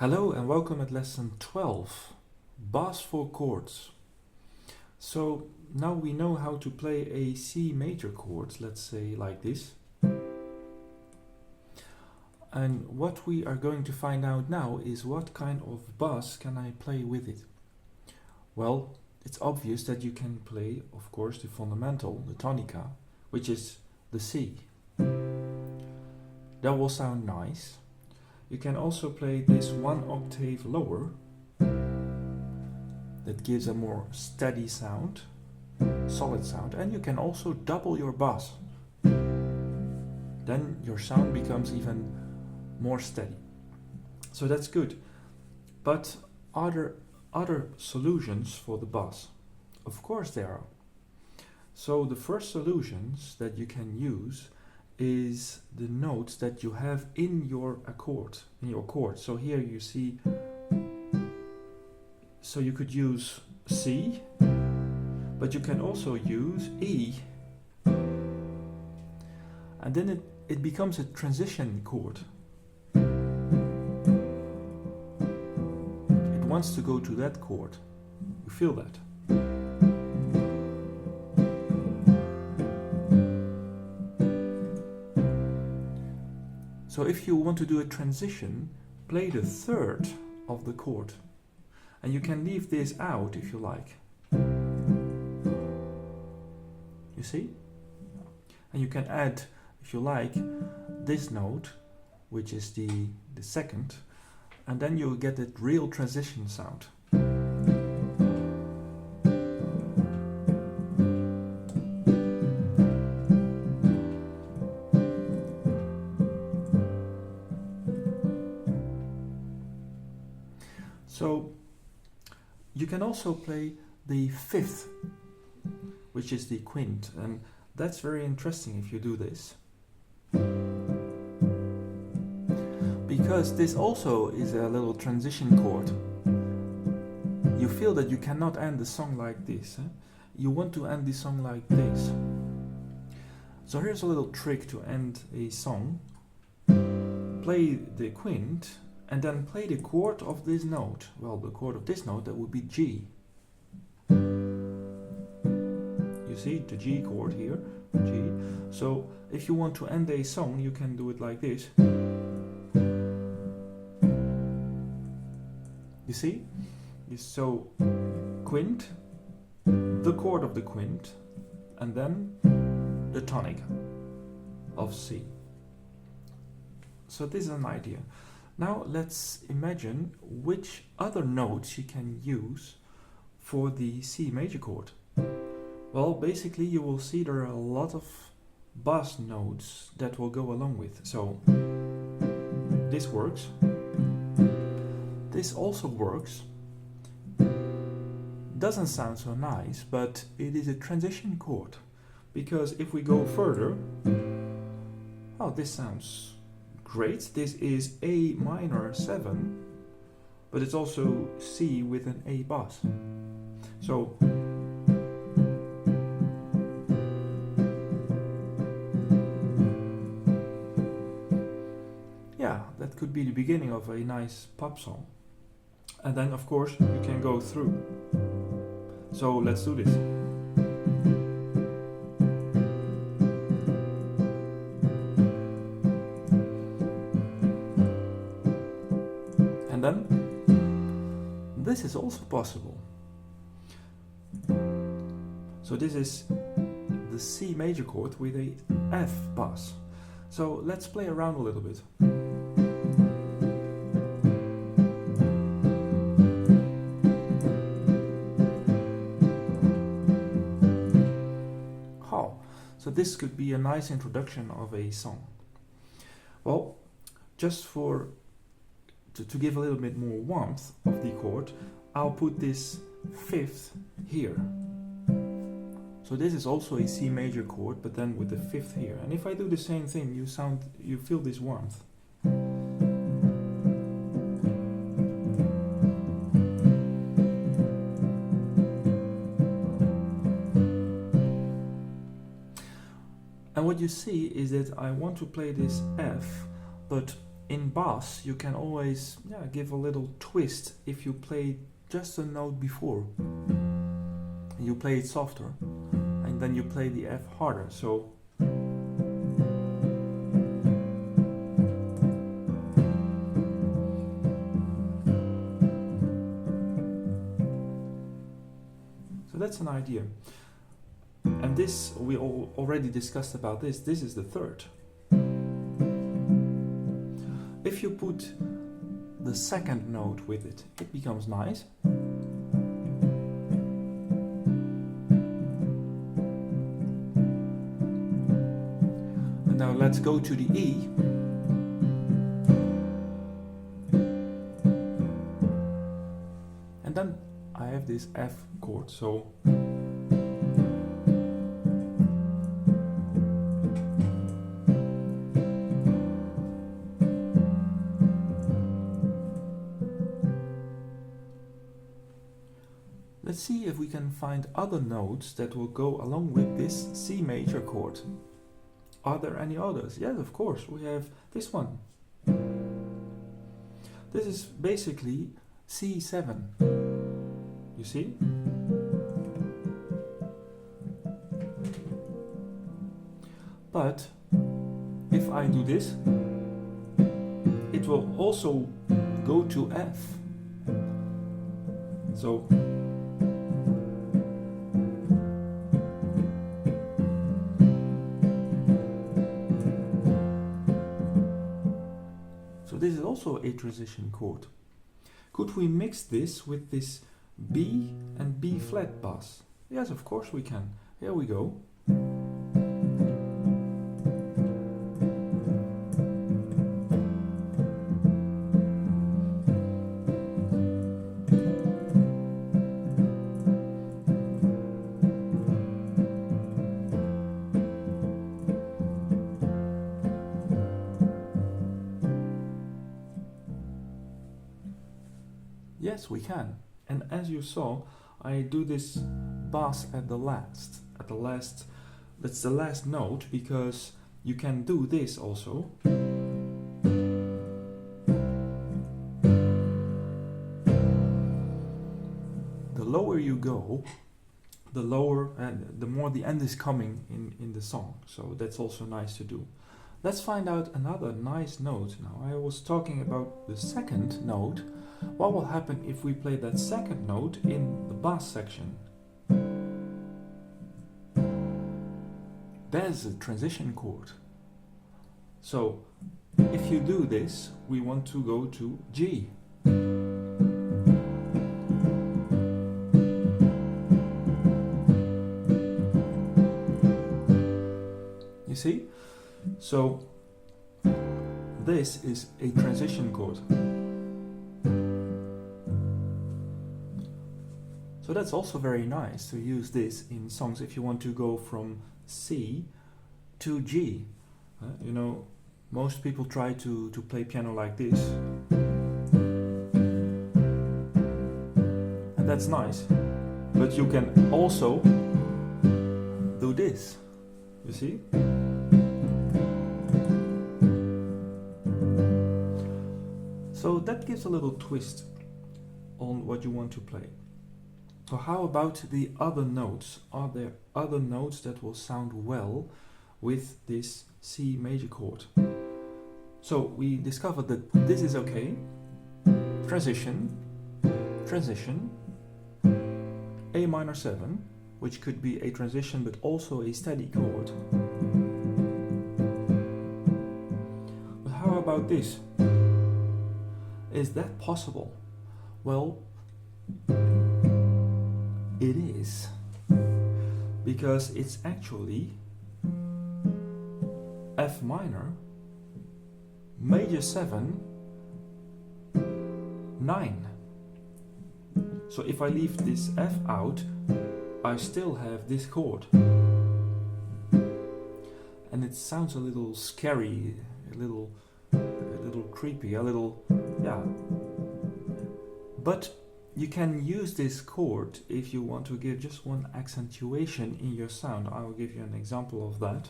Hello and welcome at lesson 12, Bass for chords. So now we know how to play a C major chord, let's say like this. And what we are going to find out now is what kind of bass can I play with it. Well, it's obvious that you can play, of course, the fundamental, the tonica, which is the C. That will sound nice. You can also play this one octave lower. That gives a more steady sound, solid sound, and you can also double your bass. Then your sound becomes even more steady. So that's good. But are there other solutions for the bass? Of course there are. So the first solutions that you can use is the notes that you have in your chord. So here you see, so you could use C, but you can also use E, and then it becomes a transition chord. It wants to go to that chord. You feel that? So if you want to do a transition, play the third of the chord. And you can leave this out if you like. You see? And you can add, if you like, this note, which is the second, and then you'll get that real transition sound. So you can also play the fifth, which is the quint, and that's very interesting if you do this. Because this also is a little transition chord. You feel that you cannot end the song like this. You want to end the song like this. So here's a little trick to end a song. Play the quint, and then play the chord of this note. Well, the chord of this note, that would be G. You see, the G chord here, G. So, if you want to end a song, you can do it like this. You see? So, quint, the chord of the quint, and then the tonic of C. So this is an idea. Now let's imagine which other notes you can use for the C major chord. Well, basically you will see there are a lot of bass notes that will go along with. So this works. This also works. Doesn't sound so nice, but it is a transition chord. Because if we go further, oh, this sounds great. This is A minor 7, but it's also C with an A bass. So yeah, that could be the beginning of a nice pop song. And then of course you can go through. So let's do this. And then, this is also possible. So this is the C major chord with a F bass. So let's play around a little bit. Oh, so this could be a nice introduction of a song. Well, just to give a little bit more warmth of the chord, I'll put this fifth here. So this is also a C major chord, but then with the fifth here. And if I do the same thing, you feel this warmth. And what you see is that I want to play this F, but in bass you can always give a little twist if you play just a note before. You play it softer, and then you play the F harder. So that's an idea. And this, we already discussed about this. This is the third. If you put the second note with it, it becomes nice. And now let's go to the E. And then I have this F chord, so let's see if we can find other notes that will go along with this C major chord. Are there any others? Yes, of course, we have this one. This is basically C7. You see? But if I do this, it will also go to F. So this is also a transition chord. Could we mix this with this B and B flat bass? Yes, of course we can. Here we go. Yes, we can. And as you saw, I do this bass at the last. That's the last note, because you can do this also. The lower you go, the lower and the more the end is coming in the song. So that's also nice to do. Let's find out another nice note now. I was talking about the second note. What will happen if we play that second note in the bass section? There's a transition chord. So if you do this, we want to go to G. You see? So this is a transition chord. So that's also very nice to use this in songs if you want to go from C to G. You know, most people try to play piano like this. And that's nice. But you can also do this. You see? So that gives a little twist on what you want to play. So how about the other notes? Are there other notes that will sound well with this C major chord? So we discovered that this is okay. Transition, transition, A minor 7, which could be a transition but also a steady chord. But how about this? Is that possible? Well, it is, because it's actually F minor, major 7, 9. So if I leave this F out, I still have this chord. And it sounds a little scary, a little creepy, yeah. But you can use this chord if you want to give just one accentuation in your sound. I will give you an example of that.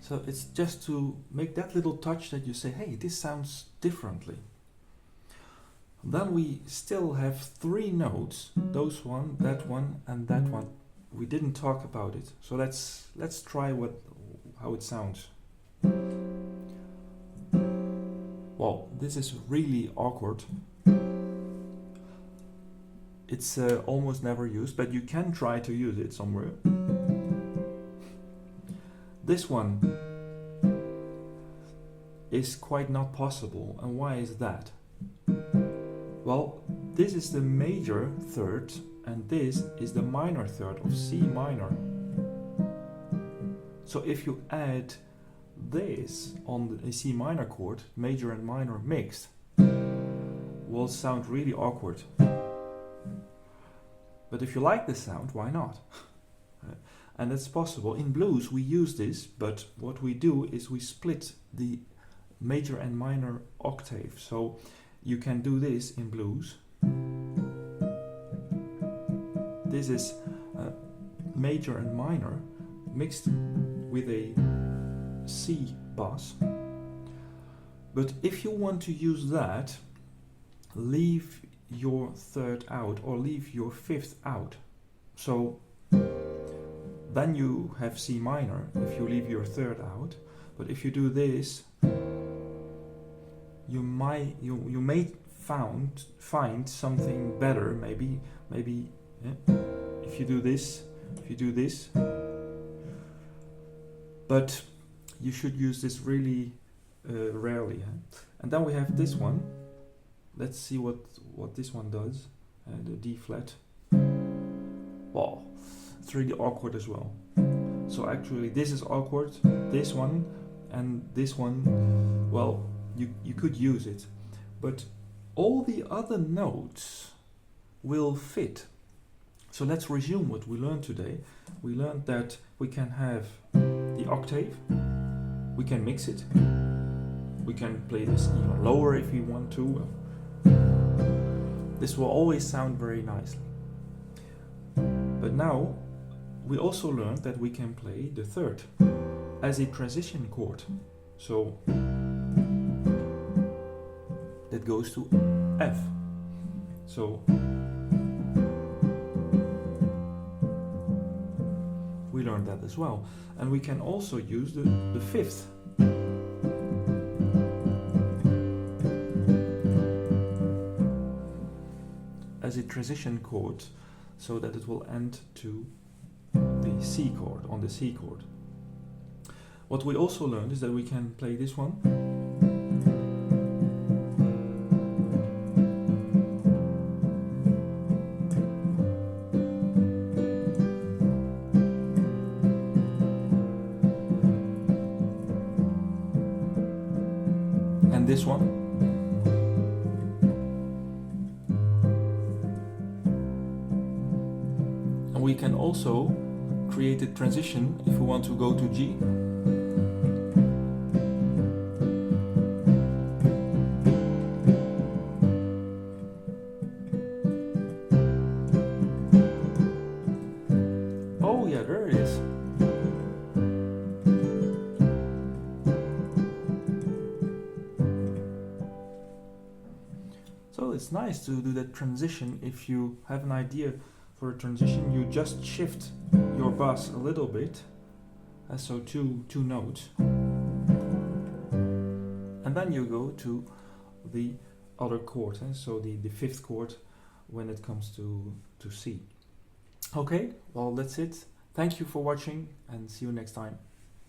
So it's just to make that little touch that you say, hey, this sounds differently. Then we still have 3 notes, those one, that one, and that one. We didn't talk about it, so let's try how it sounds. Well, this is really awkward. It's almost never used, but you can try to use it somewhere. This one is quite not possible, and why is that? Well, this is the major third, and this is the minor third of C minor. So if you add this on the C minor chord, major and minor mixed, will sound really awkward. But if you like the sound, why not? And it's possible. In blues we use this, but what we do is we split the major and minor octave. So you can do this in blues. This is major and minor mixed with a C bass. But if you want to use that, leave your third out or leave your fifth out. So then you have C minor if you leave your third out. But if you do this, you may find something better. Maybe yeah, if you do this, but you should use this really rarely. And then we have this one. Let's see what this one does. The D flat. Wow, it's really awkward as well. So actually this is awkward, this one and this one, well, you could use it, but all the other notes will fit. So let's resume what we learned today. We learned that we can have the octave, we can mix it, we can play this even lower if we want to. This will always sound very nicely. But now we also learned that we can play the third as a transition chord. So that goes to F. So we learned that as well. And we can also use the fifth. As a transition chord, so that it will end to the C chord, on the C chord. What we also learned is that we can play this one. And this one. We can also create a transition if we want to go to G. Oh yeah, there it is. So it's nice to do that transition. If you have an idea for a transition, you just shift your bass a little bit, so two notes, and then you go to the other chord, so the fifth chord when it comes to C. Okay, well that's it. Thank you for watching and see you next time.